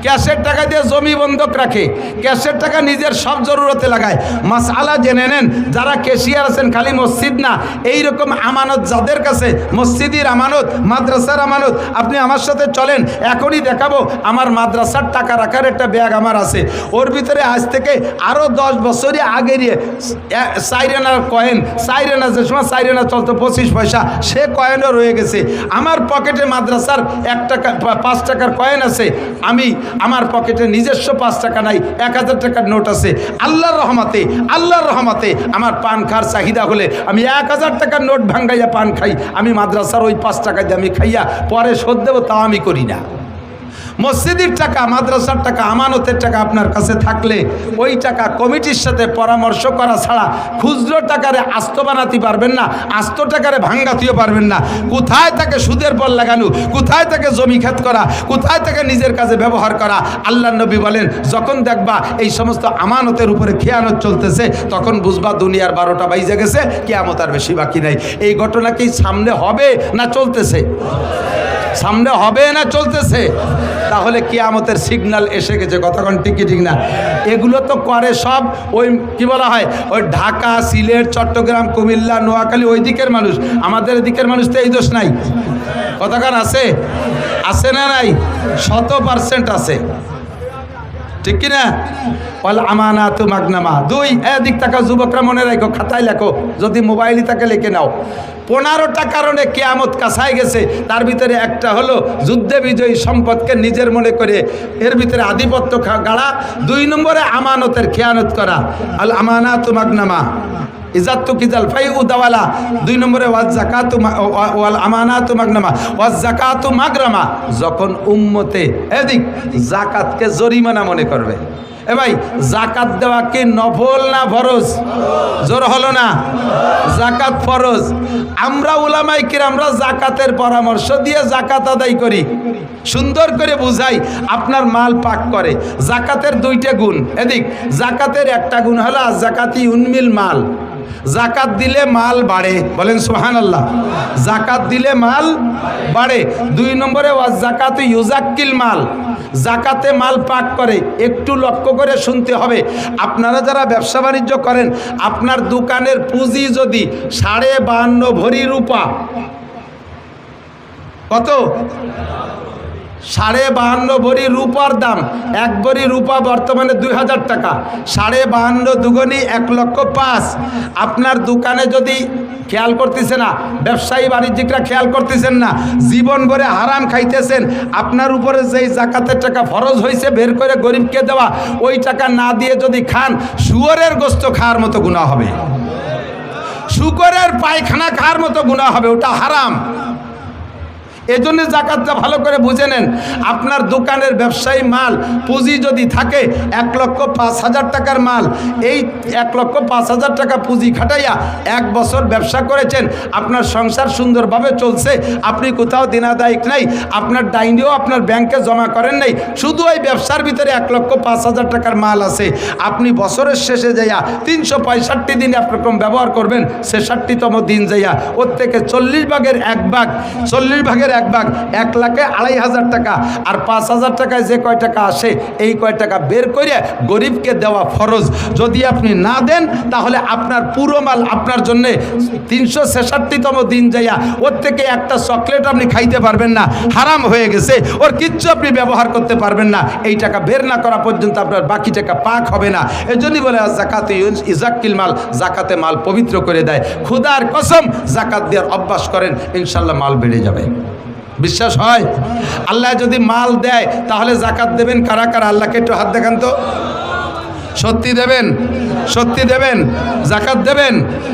ক্যাশের টাকা দিয়ে জমি বন্ধক রাখে, ক্যাশের টাকা নিজের সব জরুরতে লাগায়। মাসআলা জেনে নেন, যারা ক্যাশিয়ার আছেন খালি মসজিদ না, এই রকম আমানত যাদের কাছে, মসজিদের আমানত, মাদ্রাসার আমানত, আপনি আমার সাথে চলেন, এখনই দেখাবো আমার মাদ্রাসার টাকা রাখার একটা ব্যাগ আমার আছে। ওর ভিতরে আজ থেকে আরও 10 বছরই আগের সাইরেনার কয়েন, সাইরেনা যে সময় সাইরেনা চলতো 25 পয়সা, সে কয়েনও রয়ে গেছে। আমার পকেটে মাদ্রাসার 1 টাকা 5 টাকার কয়েন আছে। আমার পকেটে নিজস্ব 5 টাকা নাই, 1000 টাকার নোট আছে। আল্লাহর রহমতে আমার পান খাওয়ার চাহিদা হলে আমি 1000 টাকার নোট ভাঙ্গাইয়া পান খাই। আমি মাদ্রাসার ওই 5 টাকা দিয়ে আমি খাইয়া পরে শোধ দেবো, তাও আমি করি না। মসজিদের টাকা, মাদ্রাসার টাকা, আমানতের টাকা আপনার কাছে থাকলে ওই টাকা কমিটির সাথে পরামর্শ করা ছাড়া খুচরো টাকারে আস্ত বানাতে পারবেন না, আস্ত টাকারে ভাঙ্গাতেও পারবেন না। কোথায় তাকে সুদের পর লাগানো, কোথায় তাকে জমি খেত করা, কোথায় তাকে নিজের কাজে ব্যবহার করা। আল্লাহ নবী বলেন, যখন দেখবা এই সমস্ত আমানতের উপরে খেয়ানত চলতেছে, তখন বুঝবা দুনিয়ার 12টা বাইজে গেছে, কিয়ামত আর বেশি বাকি নাই। এই ঘটনা কি সামনে হবে না চলতেছে? সামনে হবে না চলতেছে? তাহলে কিয়ামতের সিগন্যাল এসে গেছে। কতক্ষণ ঠিক কি ঠিক না? এগুলো তো করে সব ওই কি বলা হয়, ওই ঢাকা, সিলেট, চট্টগ্রাম, কুমিল্লা, নোয়াখালী ওই দিকের মানুষ। আমাদের দিকের মানুষ তো এই দোষ নাই। কতক্ষণ আছে? আছে না নাই? 100% আছে, ঠিক কিনা? ওয়াল আমানাতু মাগনামা। 2, এদিক টাকা যুবকরা মনে রাখো, খাতায় লেখো, যদি মোবাইলই থাকে লিখে নাও। 15টা কারণে কিয়ামত কাছায় গেছে। তার ভিতরে একটা হলো যুদ্ধে বিজয়ী সম্পদকে নিজের মনে করে এর ভিতরে আধিপত্য গাড়া। 2 নম্বরে আমানতের খেয়ানত করা। আল আমানাতু মাগনামা ইজাত্তু কিজাল ফাই উদাওয়ালা। 2 নম্বরে ওয়াজ যাকাতু ওয়াল আমানাতু মাগনামা ওয়াজ যাকাতু মাগরামা। যখন উম্মতে এদিক যাকাতকে জরিমানা মনে করবে, এ ভাই যাকাত দেওয়া কি নফল না ফরজ? জোর হলো না? যাকাত ফরজ। আমরা উলামায়ে কিরামরা যাকাতের পরামর্শ দিয়ে যাকাত আদায় করি, সুন্দর করে বুঝাই, আপনার মাল পাক করে। যাকাতের 2টা গুণ। এদিক যাকাতের একটা গুণ হলো যাকাতি উন্মিল মাল, জাকাত দিলে মাল বাড়ে। বলেন সুবহানাল্লাহ। জাকাত দিলে মাল বাড়ে। 2 নম্বরে ওয়াজ জাকাতু ইউজাক্কিল মাল, জাকাতে মাল পাক করে। একটু লক্ষ্য করে শুনতে হবে। আপনারা যারা ব্যবসা বাণিজ্য করেন, আপনার দোকানের পুঁজি যদি 52.5 ভরি রূপা, কত? 52.5 ভরি রূপার দাম। 1 ভরি রূপা বর্তমানে 2000 টাকা। 52.5 দুগুণী 1,05,000। আপনার দোকানে যদি খেয়াল করতেছে না, ব্যবসায়ী বাণিজ্যিকরা খেয়াল করতেছেন না, জীবন ভরে হারাম খাইতেছেন, আপনার উপরে যেই জাকাতের টাকা ফরজ হয়েছে বের করে গরিবকে দেওয়া, ওই টাকা না দিয়ে যদি খান, শুয়োরের গোস্ত খাওয়ার মতো গুনাহ হবে, শুকরের পায়খানা খাওয়ার মতো গুনাহ হবে, ওটা হারাম। এজন্য জাকাতটা ভালো করে বুঝে নেন। আপনার দোকানের ব্যবসায়ী মাল পুঁজি যদি থাকে 1,05,000 টাকার মাল, এই 1,05,000 টাকা পুঁজি খাটাইয়া 1 বছর ব্যবসা করেছেন, আপনার সংসার সুন্দরভাবে চলছে, আপনি কোথাও দিনাদায়িক নাই, আপনার ডাইনিও আপনার ব্যাংকে জমা করেন নাই, শুধু ওই ব্যবসার ভিতরে 1,05,000 টাকার মাল আছে। আপনি বছরের শেষে যাইয়া 365 দিন একরকম ব্যবহার করবেন, 66তম দিন যাইয়া ওর থেকে 40 ভাগের 1 ভাগ, 40 ভাগের এক ভাগ, 1,02,500 টাকা। আর 5,000 টাকায় যে কয় টাকা আসে এই কয় টাকা বের করে গরিবকে দেওয়া ফরজ। যদি আপনি না দেন তাহলে আপনার পুরো মাল আপনার জন্যে 366তম দিন যাইয়া ওর থেকে একটা চকলেট আপনি খাইতে পারবেন না, হারাম হয়ে গেছে। ওর কিচ্ছু আপনি ব্যবহার করতে পারবেন না। এই টাকা বের না করা পর্যন্ত আপনার বাকি টাকা পাক হবে না। এই জন্যই বলে যাকাতে ইজাক্কিল মাল, জাকাতে মাল পবিত্র করে দেয়। খুদার কসম জাকাত দেওয়ার অভ্যাস করেন, ইনশাল্লাহ মাল বেড়ে যাবে। বিশ্বাস হয়? আল্লাহ যদি মাল দেয় তাহলে জাকাত দেবেন কারা কারা? আল্লাহকে একটু হাত দেখান তো। সত্যি দেবেন? সত্যি দেবেন? জাকাত দেবেন?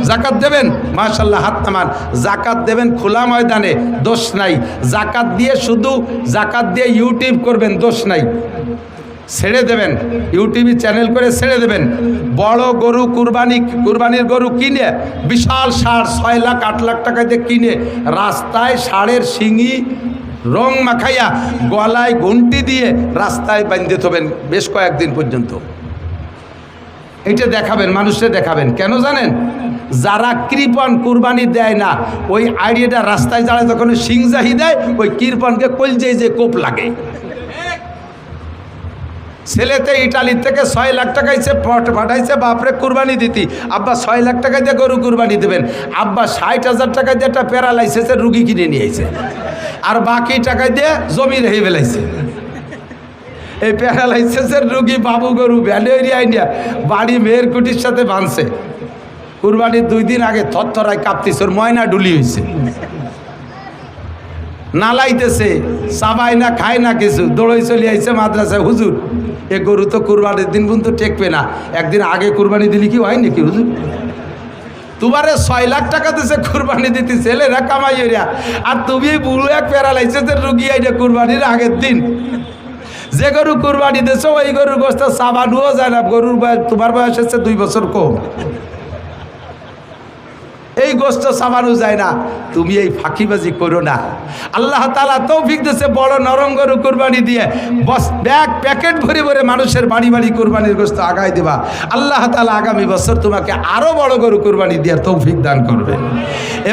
জাকাত দেবেন? মাশাআল্লাহ, হাত নামান। জাকাত দেবেন খোলা ময়দানে, দোষ নাই। জাকাত দিয়ে শুধু জাকাত দিয়ে ইউটিউব করবেন, দোষ নাই। ছেড়ে দেবেন, ইউটিউবে চ্যানেল করে ছেড়ে দেবেন। বড় গরু কুরবানির গরু কিনে, বিশাল ষাঁড় 6 লাখ 8 লাখ টাকা দিয়ে কিনে রাস্তায় ষাঁড়ের শিঙি রং মাখাইয়া গলায় ঘন্টি দিয়ে রাস্তায় বাঁধতে থবেন বেশ কয়েকদিন পর্যন্ত। এটা দেখাবেন, মানুষকে দেখাবেন। কেন জানেন? যারা কৃপণ কুরবানি দেয় না, ওই আইডিয়াটা রাস্তায় যারা যখন সিংজাহি দেয়, ওই কৃপণকে কলজে যে কোপ লাগে। ছেলেতে ইটালির থেকে 6 লাখ টাকা পাঠাইছে বাপরে কুরবানি দিতি। আব্বা 6 লাখ টাকা দিয়ে গরু কুরবানি দেবেন। আব্বা 60,000 টাকা দিয়ে একটা প্যারালাইসিসের রুগী কিনে নিয়েছে, আর বাকি টাকা দিয়ে জমি রেখে ফেলাইছে। এই প্যারালাইসিসের রুগী বাবু গরু ভ্যালি আইনিয়া বাড়ি মেয়ের কুটির সাথে বাঁধছে। কুরবানির 2 দিন আগে থরথরায় কাঁপতিস, ওর ময়না ডুলি হয়েছে, নালাইতেছে, সাবাই না খায় না কিছু, দৌড়ই চলে আইছে মাদ্রাসায়। হুজুর এ গরু তো কুরবানির দিন পর্যন্ত টেকবে না, একদিন আগে কুরবানি দিলি কি হয় নাকি হুজুর? তোমারে 6 লাখ টাকা দিছে কুরবানি দিতে, ছেলেরা কামাই হইয়া, আর তুমি বুড়ো এক প্যারালাইসিসের রুগী আইনে কুরবানির আগের দিন। যে গরু কুরবানি দিয়েছ ওই গরুর গোস্ত সাবানুও যায় না। গরুর বয়স, তোমার বয়স হচ্ছে 2 বছর কম, এই গোস্ত সাবানও যায় না। তুমি এই ফাঁকিবাজি করো না। আল্লাহ তাআলা তৌফিক দিয়েছে বড় নরম গরু কুরবানি দিয়ে বস ব্যাগ প্যাকেট ভরে ভরে মানুষের বাড়ি বাড়ি কুরবানির গোস্ত আগায় দেবা। আল্লাহ তাআলা আগামী বছর তোমাকে আরো বড় গরু কুরবানি দেওয়ার তৌফিক দান করবে।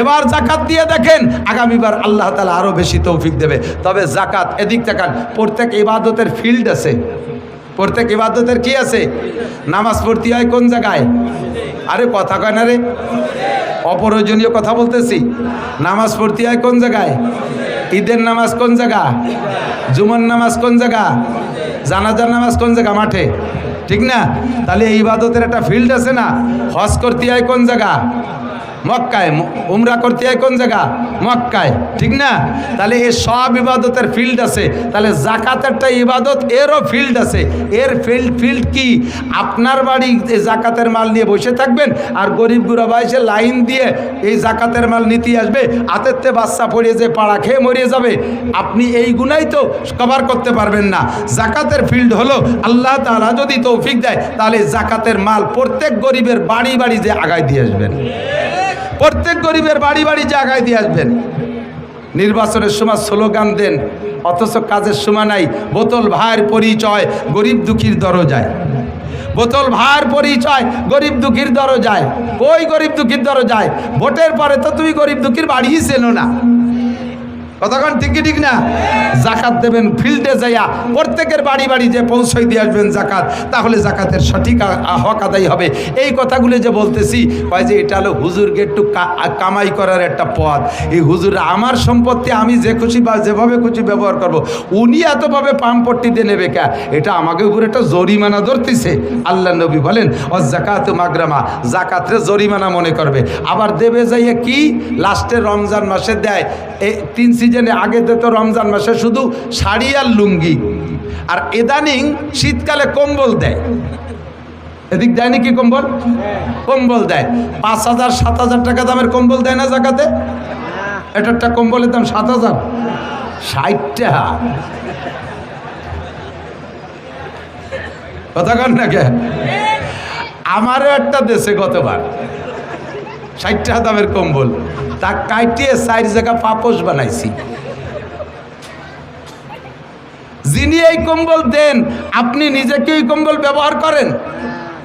এবার জাকাত দিয়ে দেখেন, আগামীবার আল্লাহ তাআলা আরো বেশি তৌফিক দেবে। তবে জাকাত, এদিক তাকান, প্রত্যেক ইবাদতের ফিল্ড আছে। প্রত্যেক ইবাদতের কি আছে? নামাজ পড়তে হয় কোন জায়গায়? আরে কথা কয় না রে, অপ্রয়োজনীয় কথা বলতেছি। নামাজ পড়তে হয় কোন জায়গায়? ঈদের নামাজ কোন জায়গা? জুমার নামাজ কোন জায়গা? জানাজার নামাজ কোন জায়গা? মাঠে, ঠিক না? তাহলে এই ইবাদতের একটা ফিল্ড আছে না? হজ করতে হয় কোন জায়গা? মক্কায়। উমরা করতে হয় কোন জায়গা? মক্কায়, ঠিক না? তাহলে এই সব ইবাদতের ফিল্ড আছে। তাহলে জাকাতেরটা ইবাদত, এরও ফিল্ড আছে। এর ফিল্ড কি? আপনার বাড়ি জাকাতের মাল নিয়ে বসে থাকবেন, আর গরিব গুরাবা এসে লাইন দিয়ে এই জাকাতের মাল নিতে আসবে, হাতেরতে বাচ্চা পড়িয়ে যে পাড়া খেয়ে মরিয়ে যাবে। আপনি এই গুনাই তো কভার করতে পারবেন না। জাকাতের ফিল্ড হলো, আল্লাহ তাআলা যদি তৌফিক দেয় তাহলে জাকাতের মাল প্রত্যেক গরিবের বাড়ি বাড়ি যে আগায় দিয়ে আসবেন। প্রত্যেক গরিবের বাড়ি বাড়ি জায়গায় দিয়ে আসবেন। নির্বাচনের সময় স্লোগান দেন, অথচ কাজের সময় নাই। বোতল ভাইয়ের পরিচয় গরিব দুঃখীর দরজায়। বোতল ভাইয়ের পরিচয় গরিব দুঃখীর দরজায়। ওই গরিব দুঃখীর দরজায় ভোটের পরে তো তুমি গরিব দুঃখীর বাড়িই চেনো না। কতক্ষণ ঠিক না? জাকাত দেবেন ফিল্ডে যাইয়া, প্রত্যেকের বাড়ি বাড়ি যে পৌঁছাই দিয়ে আসবেন জাকাত, তাহলে জাকাতের সঠিক হক আদায় হবে। এই কথাগুলো যে বলতেছি, কয় যে এটা হলো হুজুরকে একটু কামাই করার একটা পথ। এই হুজুর আমার সম্পত্তি আমি যে খুশি বা যেভাবে খুশি ব্যবহার করব, উনি এতভাবে পাম্পট্টি দিয়ে নেবে কে? এটা আমাকে উপরে একটা জরিমানা ধরতেছে। আল্লাহ নবী বলেন, ও জাকাত মাগরামা, জাকাতরে জরিমানা মনে করবে। আবার দেবে যাইয়া কি? লাস্টে রমজান মাসে দেয়। এই 3 সিজনে আগে দিত রমজান মাসে শুধু শাড়ি আর লুঙ্গি, আর ইদানিং শীতকালে কম্বল দেয়। এদিক দেয় নাকি কম্বল? কম্বল দেয়। 5,000 7,000 টাকা দামের কম্বল দেয় না জাকাতে? এটা একটা কম্বলের দাম 7,000, 60 টাকা। কথা কন না কে? আমারও একটা দেশে গতবার 60 টাকা দামের কম্বল, তা কাটিয়ে 4 জায়গা পাপোশ বানাইছি। যিনি এই কম্বল দেন, আপনি নিজে কি এই কম্বল ব্যবহার করেন?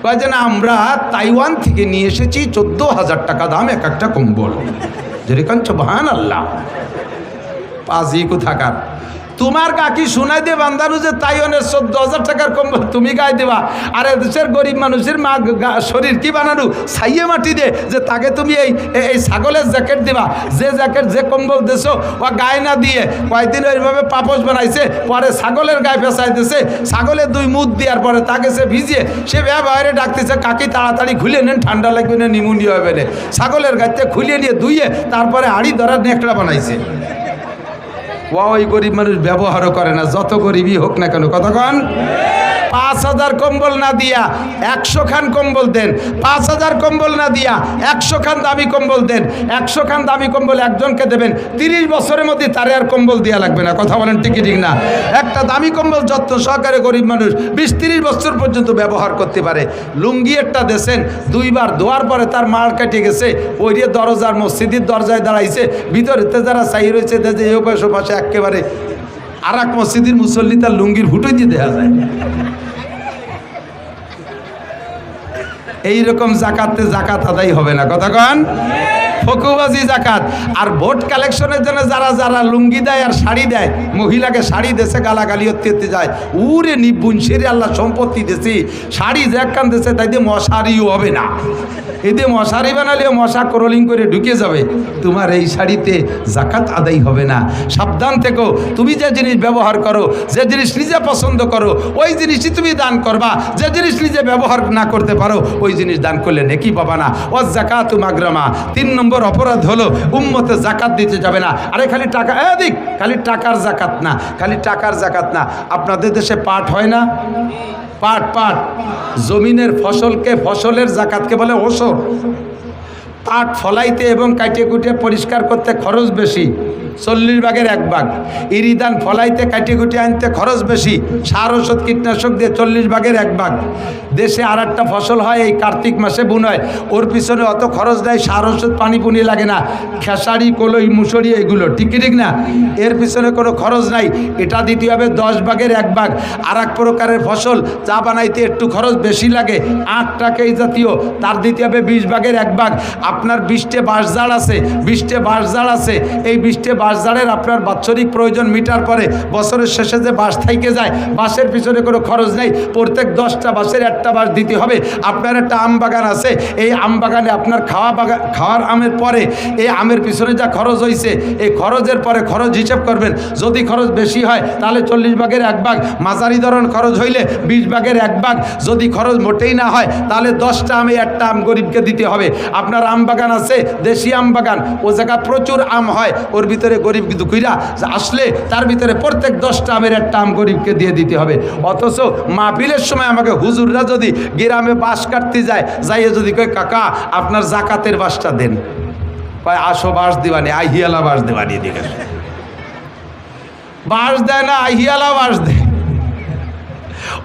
কয় যে না, আমরা তাইওয়ান থেকে নিয়ে এসেছি 14,000 টাকা দাম এক একটা কম্বল। যেরকম সুবহানাল্লাহ, পাজি কোথাকার। তোমার কাকি শোনাই দিয়ে বান্দানু যে তাইওয়ানের 14,000 টাকার কম্বল তুমি গায়ে দেবা, আর দেশের গরিব মানুষের মা শরীর কি বানানো ছাইয়ে মাটি দে যে তাকে তুমি এই ছাগলের জ্যাকেট দিবা, যে জ্যাকেট যে কম্বল দেছো ও গায়ে না দিয়ে কয়েকদিন ওইভাবে পাপস বানাইছে, পরে ছাগলের গায়ে পেঁচাইতেছে, ছাগলের 2 মুখ দেওয়ার পরে তাকে সে ভিজিয়ে সে বাইরে ডাকতেছে কাকি তাড়াতাড়ি খুলে নেন, ঠান্ডা লাগবে না, নিমোনিয়া হবে না। ছাগলের গাইতে খুলিয়ে নিয়ে ধুইয়ে তারপরে হাঁড়ি ধরার নেকড়া বানাইছে। ওই গরিব মানুষ ব্যবহারও করে না, যত গরিবই হোক না কেন। কতক্ষণ 5,000 কম্বল না দিয়া 100 খান কম্বল দেন, 5,000 কম্বল না দিয়া 100 খান দামি কম্বল দেন। 100 খান দামি কম্বল একজনকে দেবেন, 30 বছরের মধ্যে তারে আর কম্বল দেওয়া লাগবে না। কথা বলেন ঠিক ঠিক না? একটা দামি কম্বল যত্ন সহকারে গরিব মানুষ 20-30 বছর পর্যন্ত ব্যবহার করতে পারে। লুঙ্গি একটা দেশেন, 2 বার ধোয়ার পরে তার মার কেটে গেছে, ওই দিয়ে দরজার মসজিদের দরজায় দাঁড়াইছে, ভিতরেতে যারা চাই রয়েছে যে এই পাশে একেবারে আর এক মসজিদের মুসল্লি তার লুঙ্গির ফুটোই দিয়ে দেখা যায়। এইরকম জাকাতে জাকাত আদায় হবে না। কতক্ষণ ফকুবাজি জাকাত। আর ভোট কালেকশনের জন্য যারা যারা লুঙ্গি দেয় আর শাড়ি দেয়, মহিলাকে শাড়ি দেশে গালাগালি হতে যায়, উরে নিপুণ সেরে আল্লাহ সম্পত্তি দেশে শাড়ি যে একখান দেশে তাই দিয়ে মশারিও হবে না। এতে মশারি বানালেও মশা ক্রলিং করে ঢুকে যাবে, তোমার এই শাড়িতে জাকাত আদায় হবে না। সাবধান থেকো, তুমি যে জিনিস ব্যবহার করো, যে জিনিস নিজে পছন্দ করো ওই জিনিসই তুমি দান করবা, যে জিনিস নিজে ব্যবহার না করতে পারো ওই জিনিস দান করলে নেকি পাবা না। ও জাকাতু মাগরামা। 3 নম্বর অপরাধ হলো উম্মতে জাকাত দিতে যাবে না। আরে খালি টাকা এদিক, খালি টাকার জাকাত না, খালি টাকার জাকাত না। আপনাদের দেশে পাট হয় না? পাট পাট জমিনের ফসলকে, ফসলের জাকাতকে বলে ওসর। পাট ফলাইতে এবং কাটিয়ে কুটিয়ে পরিষ্কার করতে খরচ বেশি, 40 ভাগের 1 ভাগ। ইরিদান ফলাইতে কাটিয়ে কুটিয়ে আনতে খরচ বেশি, সার ওষুধ কীটনাশক দিয়ে 40 ভাগের 1 ভাগ। দেশে আর একটা ফসল হয় এই কার্তিক মাসে বুন হয়, ওর পিছনে অত খরচ দেয়, সার ওষুধ পানি পুনি লাগে না, খেসারি কলই মুসুরি এগুলো, ঠিক ঠিক না? এর পিছনে কোনো খরচ নাই, এটা দিতে হবে 10 ভাগের 1 ভাগ। আর এক প্রকারের ফসল চা বানাইতে একটু খরচ বেশি লাগে, আখটাকে এই জাতীয়, তার দিতে হবে 20 ভাগের 1 ভাগ। আপনার 20টে বাঁশঝাড় আছে, 20টে বাঁশঝাড় আছে, এই 20টে বাঁশঝাড়ের আপনার বাৎসরিক প্রয়োজন মিটার পরে বছরের শেষে যে বাঁশ থাইকে যায়, বাঁশের পিছনে কোনো খরচ নেই, প্রত্যেক 10টা বাঁশের 1টা বাঁশ দিতে হবে। আপনার একটা আম বাগান আছে, এই আম বাগানে আপনার খাওয়ার আমের পরে এই আমের পিছনে যা খরচ হয়েছে, এই খরচের পরে খরচ হিসেব করবেন। যদি খরচ বেশি হয় তাহলে 40 ভাগের 1 ভাগ, মাঝারি ধরন খরচ হইলে 20 ভাগের 1 ভাগ, যদি খরচ মোটেই না হয় তাহলে 10টা আমে 1টা আম গরিবকে দিতে হবে। আপনার আম বাগান আছে, দেশি আম বাগান, ও জায়গা প্রচুর আম হয়, ওর ভিতরে গরিব দুঃখীরা আসলে তার ভিতরে প্রত্যেক 10টা আমের 1টা আম গরিবকে দিয়ে দিতে হবে। অথচ মাহফিলের সময় আমাকে হুজুররা যদি গ্রামে বাঁশ কাটতে যায়, যাইয়ে যদি কয় কাকা আপনার জাকাতের বাঁশটা দেন, কয় আসো বাঁশ দিবানি, আহিয়ালা বাঁশ দিবানি, দিকে বাঁশ দেয় না, আহিয়ালা বাঁশ দেয়।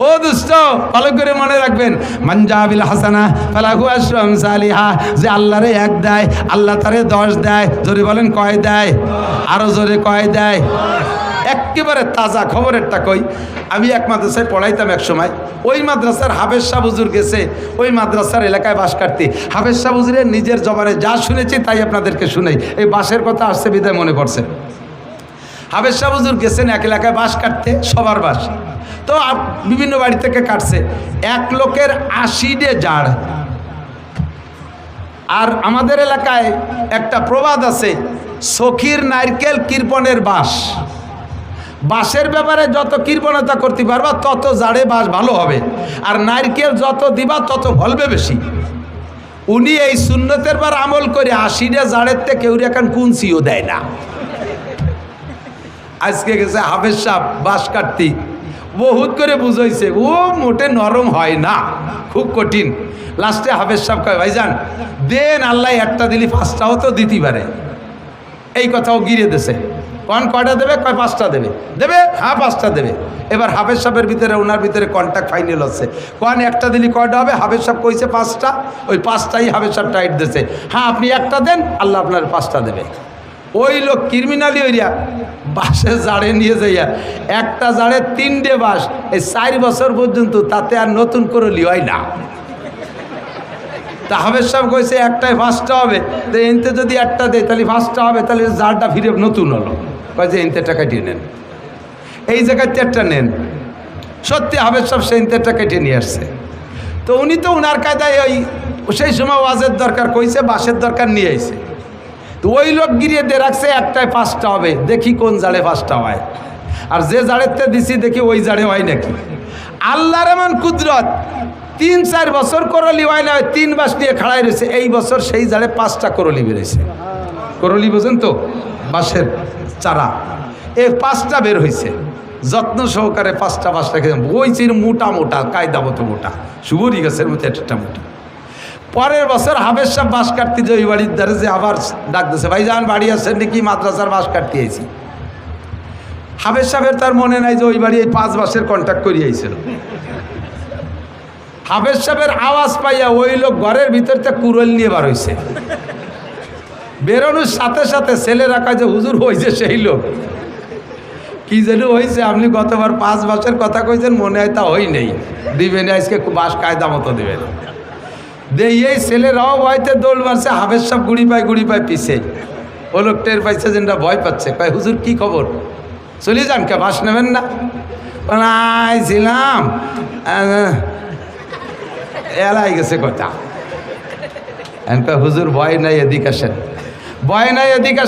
ও দুষ্ট, ভালো করে মনে রাখবেন, মানজাবিল হাসানা ফালাহু আশরু আমসালিহা, যে আল্লাহরে 1 দেয় আল্লাহ তারে 10 দেয়। জোরে বলেন কয় দেয়? আরো জোরে কয় দেয়? একেবারে তাজা খবরেরটা কই, আমি এক মাদ্রাসায় পড়াইতাম এক সময়, ওই মাদ্রাসার হাফেজ শাহ হুজুর গেছে ওই মাদ্রাসার এলাকায় বাস কাটতে। হাফেজ শাহ হুজুরের নিজের জবানে যা শুনেছি তাই আপনাদেরকে শুনাই, এই বাসের কথা আসছে বিদায় মনে পড়ছে। হাফেজ শাহ হুজুর গেছেন এক এলাকায় বাস কাটতে, সবার বাস তো বিভিন্ন বাড়ি থেকে কাটছে, 1 লোকের 80 জাড়। আর আমাদের এলাকায় একটা প্রবাদ আছে, সখীর নারকেল কৃপণের বাস। বাঁশের ব্যাপারে যত কৃপণতা করতে পারবা তত জাড়ে বাঁশ ভালো হবে, আর নারকেল যত দিবা তত ফলবে বেশি। উনি এই সুন্নতের বার আমল করে 80 জাড়ের থেকে কেউ এখন কুঞ্চিও দেয় না। আজকে গেছে হাফেজ সাহেব বাঁশ কাটতি, বহুত করে বুঝাইছে, ও মোটে নরম হয় না, খুব কঠিন। লাস্টে হাফেজ সাহেব কয় ভাইজান দেন, আল্লাহ 1টা দিলি 5টাও তো দিতে পারে। এই কথাও গিরে দেছে। কয়টা দেবে? কয় 5টা দেবে। দেবে? হ্যাঁ 5টা দেবে। এবার হাফেজ সাহেবের ভিতরে ওনার ভিতরে কন্ট্যাক্ট ফাইনাল হচ্ছে, কোন 1টা দিলি কয়টা হবে? হাফেজ সাহেব কইছে 5টা, ওই 5টাই হাফেজ সাহেব টাইট দিয়েছে। হ্যাঁ আপনি 1টা দেন, আল্লাহ আপনার 5টা দেবে। ওই লোক ক্রিমিনালি হইয়া বাঁশে জাড়ে নিয়ে যাইয়া 1টা জাড়ে 3টে বাঁশ, এই 4 বছর পর্যন্ত তাতে আর নতুন করে লিওয়াই না। তা হাফেজ সাহেব কইছে 1টায় 5টা হবে, তো এনতে যদি 1টা দেয় তাহলে 5টা হবে, তাহলে জাড়টা ফিরে নতুন হলো। কয় যে ইনতে টাকা কেটে নেন, এই জায়গায় তেরটা নেন। সত্যি হাফেজ সাহেব সেই ইনতেরটা কেটে নিয়ে আসছে। তো উনি তো উনার কায়দায় ওই সেই সময় ওয়াজের দরকার কইছে, বাঁশের দরকার নিয়ে আইছে। তো ওই লোক গিরিয়ে দিয়ে রাখছে একটায় 5টা হবে, দেখি কোন জাড়ে 5টা হয়। আর যে জাড়েতে দিছি দেখি ওই জাড়ে হয় নাকি। আল্লাহর এমন কুদরত, 3-4 বছর করলি হয় না, 3 বাস নিয়ে খাড়াই রয়েছে। এই বছর সেই জাড়ে 5টা করলি বেরোয়েছে। করলি বোঝেন তো, বাঁশের চারা, এই 5টা বের হয়েছে। যত্ন সহকারে 5টা রেখে ওই চির মোটা মোটা কায়দা মতো মোটা, সুবরি গাছের মতো একটা মোটা। পরের বছর হাফেজ সাহেব বাঁশ কাটতে যে ওই বাড়ির ধারে যে আবার ডাক দিয়েছে, ভাই যান বাড়ি আসছেন নাকি, মাদ্রাসার বাঁশ কাটতে আইছি। হাফেজ সাহেবের তার মনে নাই যে ওই বাড়ি এই 5 বাঁশের কন্ট্যাক্ট করিয়ে আইছিল। হাফেজ সাহেবের আওয়াজ পাইয়া ওই লোক ঘরের ভিতর থেকে কুড়োল নিয়ে বার হয়েছে। বেরোনোর সাথে সাথে ছেলে রাখা যে হুজুর হয়েছে সেই লোক কি যেন হয়েছে, আপনি গতবার 5 বাঁশের কথা কইছেন, মনে হয় তা হই নেই, দিবেন আজকে বাঁশ কায়দা মতো দেবেন। এই ছেলেরাও ভয়তে দৌড় মারছে, হাফেজ সাহেব গুড়ি পায় পিছে। ও লোক টের পাইছে যে ভয় পাচ্ছে, কয় হুজুর কি খবর, চলে যান কে, বাঁশ নেবেন না? আইছিলাম এলাই গেছে কথা। হুজুর ভয় নাই, এদিক আসেন, ভয় নাই এদিক আসেন।